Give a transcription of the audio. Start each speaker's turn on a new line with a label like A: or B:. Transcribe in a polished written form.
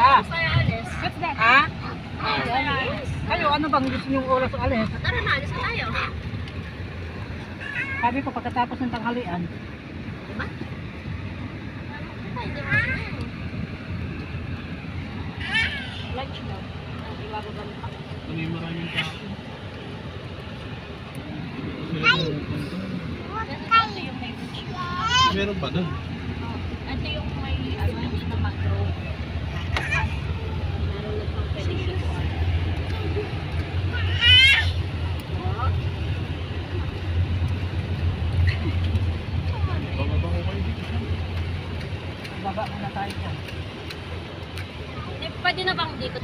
A: Oras tayo alis.
B: Ha?
A: Oras tayo alis.
B: Kayo, ano bang gusto niyong oras o alis?
A: Tara na, alis na tayo.
B: Sabi ko pagkatapos ng tanghalian.
A: Diba? Ay, hindi mo na. Lunch daw. Ibababa mo pa.
C: Ano yung maraming tao?
A: Ito yung may beach.
C: Meron ba doon?
A: Ito yung may ano na mangrove. Meron na pang pwede shipon.
C: Bababa ko kayo dito.
B: Baba muna tayo dyan.
A: Pwede na bang dito?